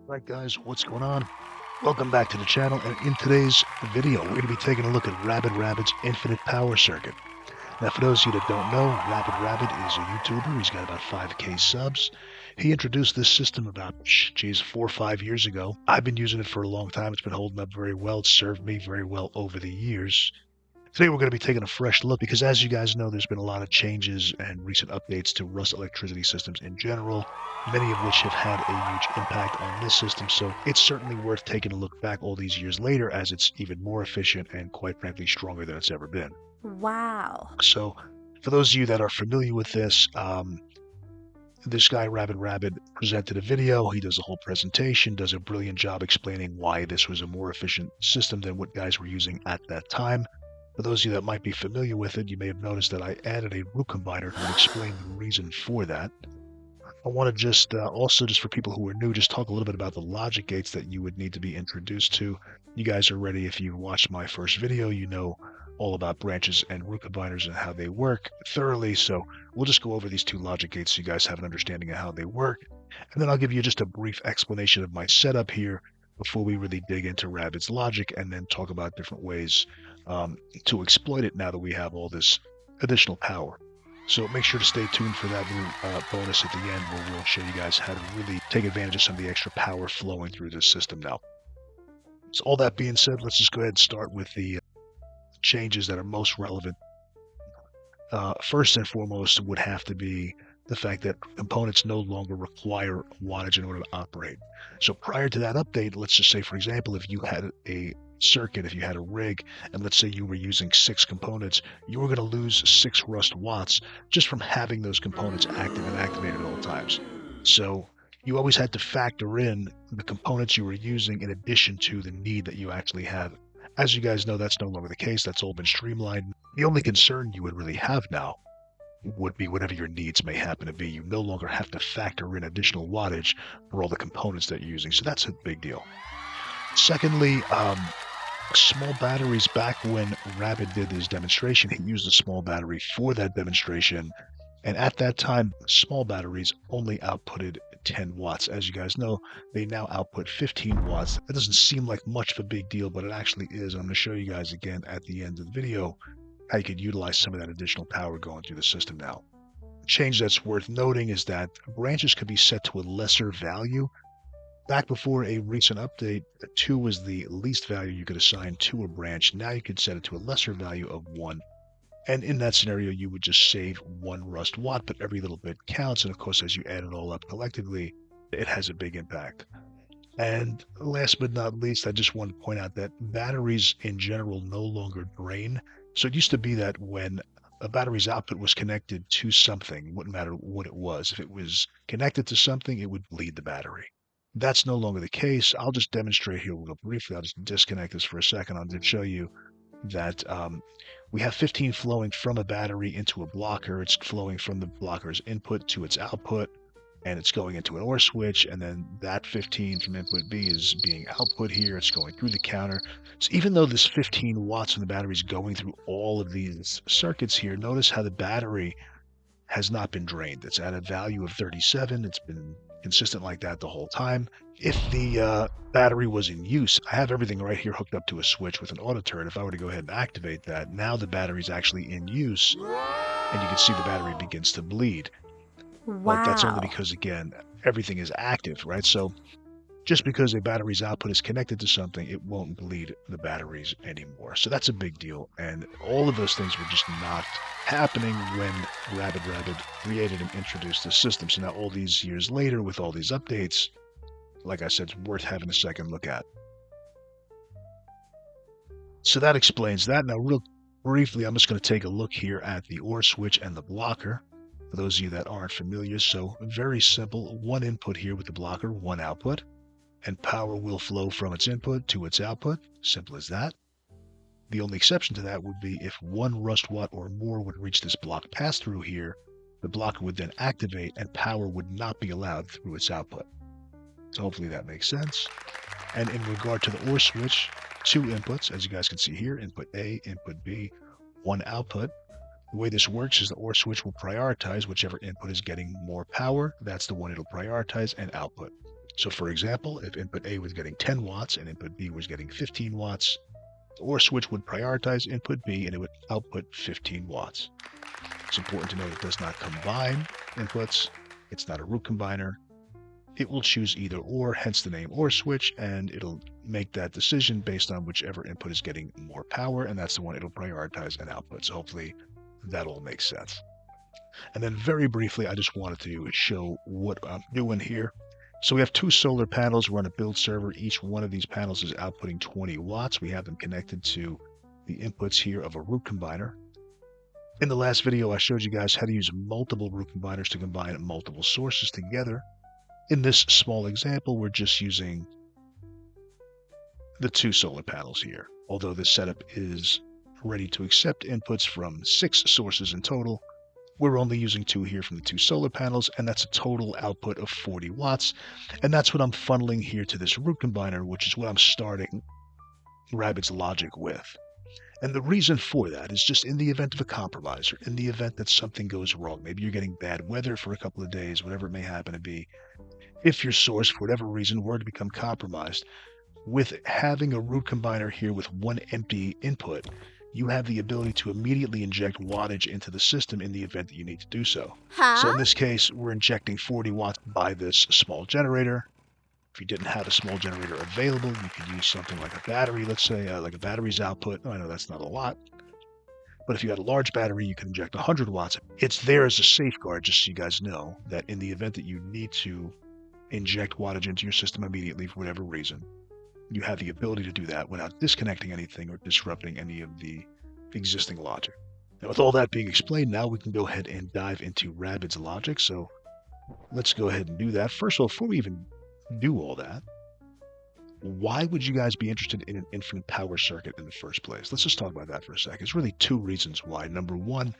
Right guys, what's going on? Welcome back to the channel, and in today's video we're going to be taking a look at Rabid's infinite power circuit. Now for those of you that don't know, Rabid is a YouTuber. He's got about 5k subs. He introduced this system about, 4 or 5 years ago. I've been using it for a long time. It's been holding up very well. It's served me very well over the years. Today we're going to be taking a fresh look because, as you guys know, there's been a lot of changes and recent updates to Rust electricity systems in general, many of which have had a huge impact on this system. So it's certainly worth taking a look back all these years later, as it's even more efficient and, quite frankly, stronger than it's ever been. Wow. So for those of you that are familiar with this, this guy, Rabid, presented a video. He does a whole presentation, does a brilliant job explaining why this was a more efficient system than what guys were using at that time. For those of you that might be familiar with it, you may have noticed that I added a root combiner to explain the reason for that. I want to just also, just for people who are new, just talk a little bit about the logic gates that you would need to be introduced to. You guys are ready. If you watched my first video, you know all about branches and root combiners and how they work thoroughly. So we'll just go over these two logic gates so you guys have an understanding of how they work. And then I'll give you just a brief explanation of my setup here before we really dig into Rabid's logic, and then talk about different ways to exploit it now that we have all this additional power. So make sure to stay tuned for that new bonus at the end, where we'll show you guys how to really take advantage of some of the extra power flowing through this system now. So all that being said, let's just go ahead and start with the changes that are most relevant. First and foremost would have to be the fact that components no longer require wattage in order to operate. So prior to that update, let's just say, for example, if you had a circuit, if you had a rig, and let's say you were using 6 components, you were going to lose 6 rust watts just from having those components active and activated at all times. So you always had to factor in the components you were using in addition to the need that you actually have. As you guys know, that's no longer the case. That's all been streamlined. The only concern you would really have now would be whatever your needs may happen to be. You no longer have to factor in additional wattage for all the components that you're using. So that's a big deal. Secondly, small batteries. Back when Rabid did his demonstration, he used a small battery for that demonstration. And at that time, small batteries only outputted 10 watts. As you guys know, they now output 15 watts. That doesn't seem like much of a big deal, but it actually is. I'm going to show you guys again at the end of the video how you could utilize some of that additional power going through the system now. A change that's worth noting is that branches could be set to a lesser value. Back before a recent update, 2 was the least value you could assign to a branch. Now you could set it to a lesser value of 1. And in that scenario, you would just save 1 rust watt, but every little bit counts. And of course, as you add it all up collectively, it has a big impact. And last but not least, I just want to point out that batteries in general no longer drain. So it used to be that when a battery's output was connected to something, it wouldn't matter what it was. If it was connected to something, it would bleed the battery. That's no longer the case. I'll just demonstrate here real briefly. I'll just disconnect this for a second. I'll just show you that we have 15 flowing from a battery into a blocker. It's flowing from the blocker's input to its output, and it's going into an OR switch, and then that 15 from input B is being output here. It's going through the counter. So even though this 15 watts from the battery is going through all of these circuits here, notice how the battery has not been drained. It's at a value of 37. It's been consistent like that the whole time. If the battery was in use, I have everything right here hooked up to a switch with an auto turret. If I were to go ahead and activate that, now the battery's actually in use, and you can see the battery begins to bleed. But that's only Wow. because, again, everything is active, right? So just because a battery's output is connected to something, it won't bleed the batteries anymore. So that's a big deal. And all of those things were just not happening when Rabid created and introduced the system. So now all these years later, with all these updates, like I said, it's worth having a second look at. So that explains that. Now, real briefly, I'm just going to take a look here at the OR switch and the blocker, for those of you that aren't familiar. So very simple, 1 input here with the blocker, 1 output, and power will flow from its input to its output. Simple as that. The only exception to that would be if 1 rust watt or more would reach this block pass-through here, the blocker would then activate and power would not be allowed through its output. So hopefully that makes sense. And in regard to the OR switch, 2 inputs, as you guys can see here, input A, input B, 1 output. The way this works is the OR switch will prioritize whichever input is getting more power. That's the one it'll prioritize and output. So for example, if input A was getting 10 watts and input B was getting 15 watts, the OR switch would prioritize input B and it would output 15 watts. It's important to note it does not combine inputs. It's not a root combiner. It will choose either or, hence the name OR switch, and it'll make that decision based on whichever input is getting more power, and that's the one it'll prioritize and output. So hopefully that all makes sense. And then very briefly, I just wanted to show what I'm doing here. So we have two solar panels. We're on a build server. Each one of these panels is outputting 20 watts. We have them connected to the inputs here of a root combiner. In the last video, I showed you guys how to use multiple root combiners to combine multiple sources together. In this small example, we're just using the two solar panels here. Although this setup is ready to accept inputs from 6 sources in total, we're only using 2 here from the 2 solar panels, and that's a total output of 40 watts. And that's what I'm funneling here to this root combiner, which is what I'm starting Rabid's logic with. And the reason for that is just in the event of a compromise, or in the event that something goes wrong. Maybe you're getting bad weather for a couple of days, whatever it may happen to be. If your source, for whatever reason, were to become compromised, with having a root combiner here with one empty input, you have the ability to immediately inject wattage into the system in the event that you need to do so. So in this case, we're injecting 40 watts by this small generator. If you didn't have a small generator available, you could use something like a battery, let's say, like a battery's output. I know that's not a lot. But if you had a large battery, you can inject 100 watts. It's there as a safeguard, just so you guys know, that in the event that you need to inject wattage into your system immediately for whatever reason, you have the ability to do that without disconnecting anything or disrupting any of the existing logic. Now, with all that being explained, now we can go ahead and dive into Rabid's logic. So let's go ahead and do that. First of all, before we even do all that, why would you guys be interested in an infinite power circuit in the first place? Let's just talk about that for a second. It's really 2 reasons why. Number one,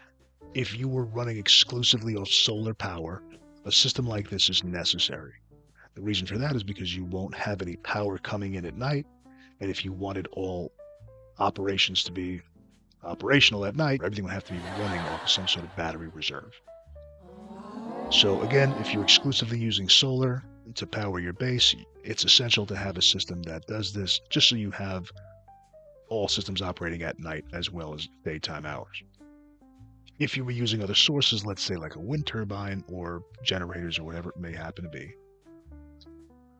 if you were running exclusively off solar power, a system like this is necessary. The reason for that is because you won't have any power coming in at night, and if you wanted all operations to be operational at night, everything would have to be running off of some sort of battery reserve. So again, if you're exclusively using solar to power your base, it's essential to have a system that does this, just so you have all systems operating at night as well as daytime hours. If you were using other sources, let's say like a wind turbine or generators or whatever it may happen to be,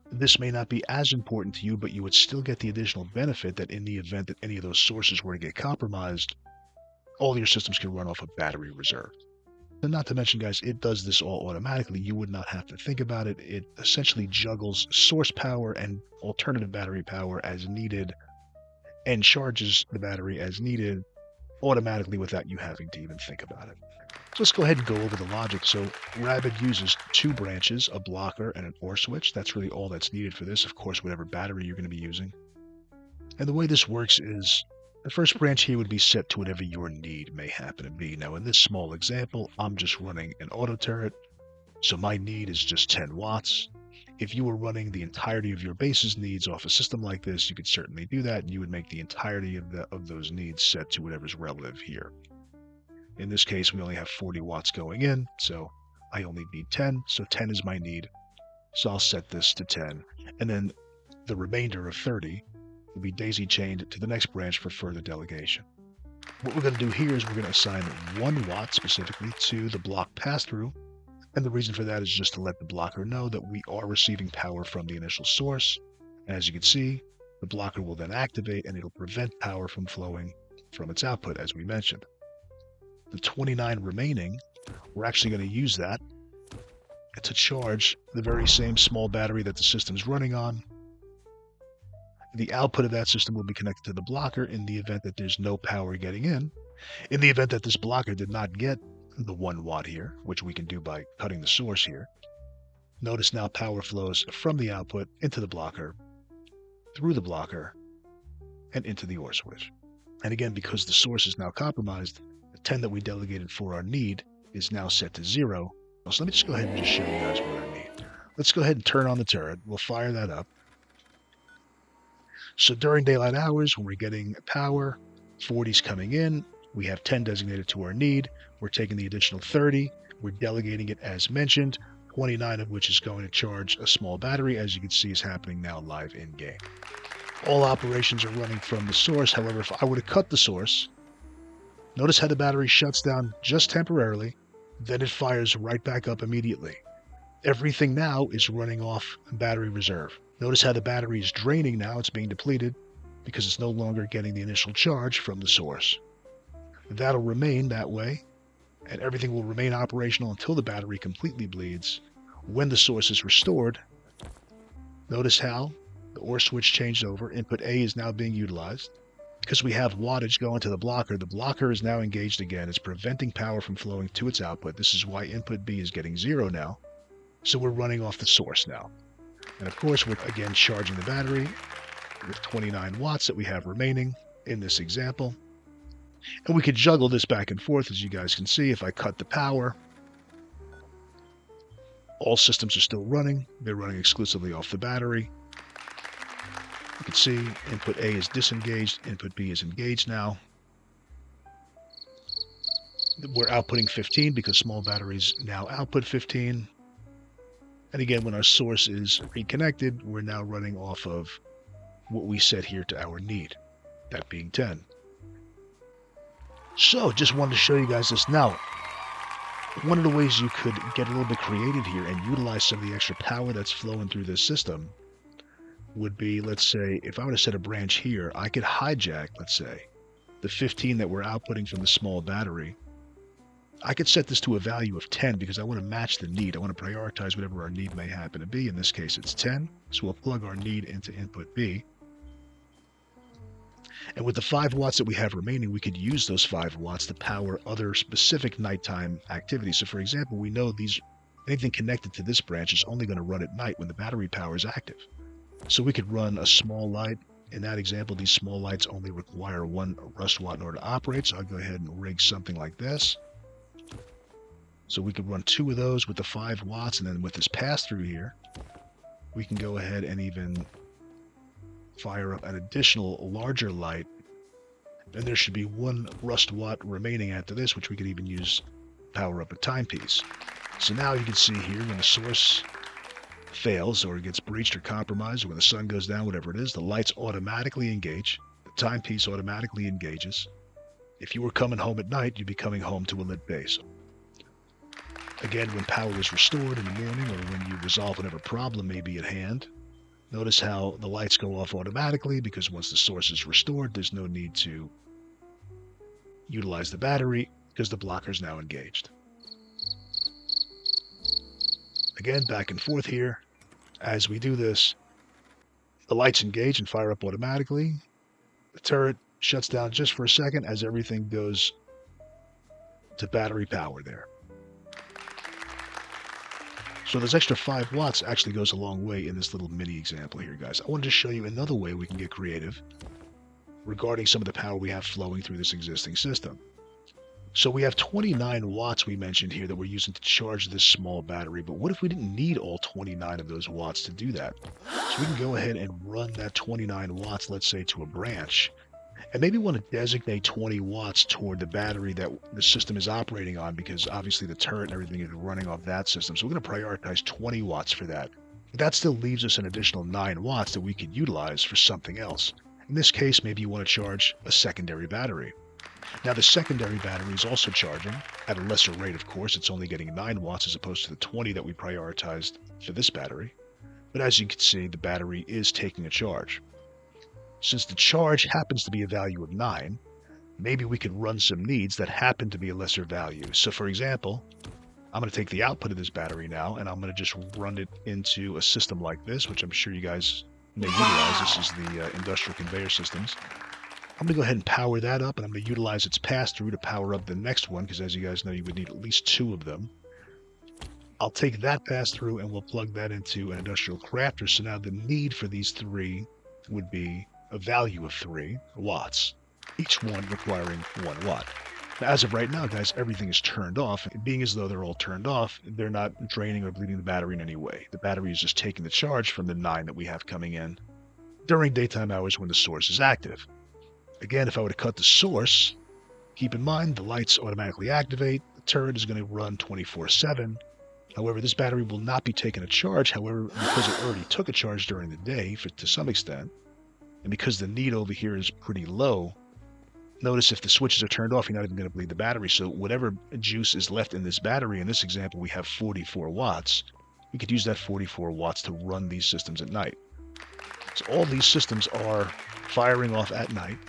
this may not be as important to you, but you would still get the additional benefit that in the event that any of those sources were to get compromised, all your systems can run off a battery reserve. And not to mention, guys, it does this all automatically. You would not have to think about it. It essentially juggles source power and alternative battery power as needed and charges the battery as needed automatically without you having to even think about it. So let's go ahead and go over the logic. So Rabid uses 2 branches, a blocker and an OR switch. That's really all that's needed for this. Of course, whatever battery you're going to be using. And the way this works is the first branch here would be set to whatever your need may happen to be. Now in this small example, I'm just running an auto turret, so my need is just 10 watts. If you were running the entirety of your base's needs off a system like this, you could certainly do that, and you would make the entirety of those needs set to whatever's relative here. In this case, we only have 40 watts going in, so I only need 10, so 10 is my need. So I'll set this to 10, and then the remainder of 30 will be daisy-chained to the next branch for further delegation. What we're going to do here is we're going to assign 1 watt specifically to the block pass-through, and the reason for that is just to let the blocker know that we are receiving power from the initial source. And as you can see, the blocker will then activate and it'll prevent power from flowing from its output, as we mentioned. The 29 remaining, we're actually going to use that to charge the very same small battery that the system's running on. The output of that system will be connected to the blocker in the event that there's no power getting in. In the event that this blocker did not get the 1 watt here, which we can do by cutting the source here, notice now power flows from the output into the blocker, through the blocker, and into the OR switch. And again, because the source is now compromised, the 10 that we delegated for our need is now set to 0. So let me just go ahead and just show you guys what I need. Let's go ahead and turn on the turret. We'll fire that up. So during daylight hours, when we're getting power, 40's coming in, we have 10 designated to our need. We're taking the additional 30. We're delegating it as mentioned. 29 of which is going to charge a small battery, as you can see is happening now live in game. All operations are running from the source. However, if I were to cut the source, notice how the battery shuts down just temporarily, then it fires right back up immediately. Everything now is running off battery reserve. Notice how the battery is draining now, it's being depleted because it's no longer getting the initial charge from the source. That'll remain that way, and everything will remain operational until the battery completely bleeds. When the source is restored, notice how the OR switch changed over. Input A is now being utilized. Because we have wattage going to the blocker is now engaged again. It's preventing power from flowing to its output. This is why input B is getting 0 now. So we're running off the source now. And of course, we're again charging the battery with 29 watts that we have remaining in this example. And we could juggle this back and forth, as you guys can see. If I cut the power, all systems are still running. They're running exclusively off the battery. You can see input A is disengaged, input B is engaged now. We're outputting 15 because small batteries now output 15. And again, when our source is reconnected, we're now running off of what we set here to our need, that being 10. So, just wanted to show you guys this now. One of the ways you could get a little bit creative here and utilize some of the extra power that's flowing through this system would be, let's say, if I were to set a branch here, I could hijack, let's say, the 15 that we're outputting from the small battery. I could set this to a value of 10 because I want to match the need. I want to prioritize whatever our need may happen to be. In this case, it's 10. So we'll plug our need into input B. And with the 5 watts that we have remaining, we could use those 5 watts to power other specific nighttime activities. So for example, we know anything connected to this branch is only going to run at night when the battery power is active. So we could run a small light. In that example, these small lights only require 1 rust watt in order to operate. So I'll go ahead and rig something like this. So we could run 2 of those with the 5 watts, and then with this pass-through here, we can go ahead and even fire up an additional larger light. And there should be 1 rust watt remaining after this, which we could even use to power up a timepiece. So now you can see here when the source fails or gets breached or compromised, or when the sun goes down, whatever it is, the lights automatically engage. The timepiece automatically engages. If you were coming home at night, you'd be coming home to a lit base. Again, when power is restored in the morning or when you resolve whatever problem may be at hand, notice how the lights go off automatically because once the source is restored, there's no need to utilize the battery because the blocker is now engaged. Again, back and forth here. As we do this, the lights engage and fire up automatically. The turret shuts down just for a second as everything goes to battery power there. So this extra 5 watts actually goes a long way in this little mini example here, guys. I wanted to show you another way we can get creative regarding some of the power we have flowing through this existing system. So we have 29 watts we mentioned here that we're using to charge this small battery, but what if we didn't need all 29 of those watts to do that? So we can go ahead and run that 29 watts, let's say, to a branch, and maybe want to designate 20 watts toward the battery that the system is operating on, because obviously the turret and everything is running off that system. So we're going to prioritize 20 watts for that. That still leaves us an additional 9 watts that we could utilize for something else. In this case, maybe you want to charge a secondary battery. Now the secondary battery is also charging at a lesser rate, of course. It's only getting 9 watts as opposed to the 20 that we prioritized for this battery. But as you can see, the battery is taking a charge. Since the charge happens to be a value of 9, maybe we could run some needs that happen to be a lesser value. So for example, I'm going to take the output of this battery now, and I'm going to just run it into a system like this, which I'm sure you guys may utilize. This is the industrial conveyor systems. I'm going to go ahead and power that up, and I'm going to utilize its pass-through to power up the next one, because as you guys know, you would need at least 2 of them. I'll take that pass-through, and we'll plug that into an industrial crafter. So now the need for these 3 would be a value of 3 watts, each one requiring 1 watt. Now, as of right now, guys, everything is turned off. Being as though they're all turned off, they're not draining or bleeding the battery in any way. The battery is just taking the charge from the 9 that we have coming in during daytime hours when the source is active. Again, if I were to cut the source, keep in mind the lights automatically activate. The turret is going to run 24/7 However, this battery will not be taking a charge. However, because it already took a charge during the day to some extent, and because the need over here is pretty low, notice if the switches are turned off, you're not even going to bleed the battery. So whatever juice is left in this battery, in this example, we have 44 watts. We could use that 44 watts to run these systems at night. So all these systems are firing off at night.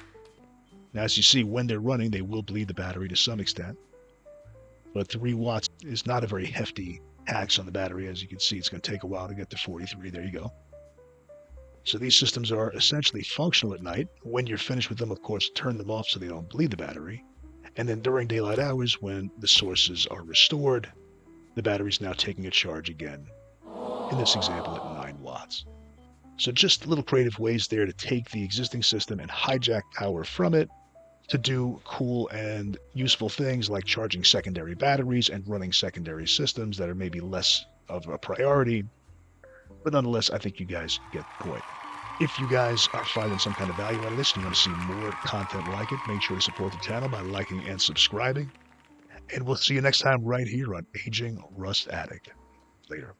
Now, as you see, when they're running, they will bleed the battery to some extent. But 3 watts is not a very hefty tax on the battery. As you can see, it's going to take a while to get to 43. There you go. So these systems are essentially functional at night. When you're finished with them, of course, turn them off so they don't bleed the battery. And then during daylight hours, when the sources are restored, the battery's now taking a charge again, in this example at 9 watts. So just little creative ways there to take the existing system and hijack power from it to do cool and useful things like charging secondary batteries and running secondary systems that are maybe less of a priority. But nonetheless, I think you guys get the point. If you guys are finding some kind of value out of this and you want to see more content like it, make sure to support the channel by liking and subscribing. And we'll see you next time right here on Aging Rust Addict. Later.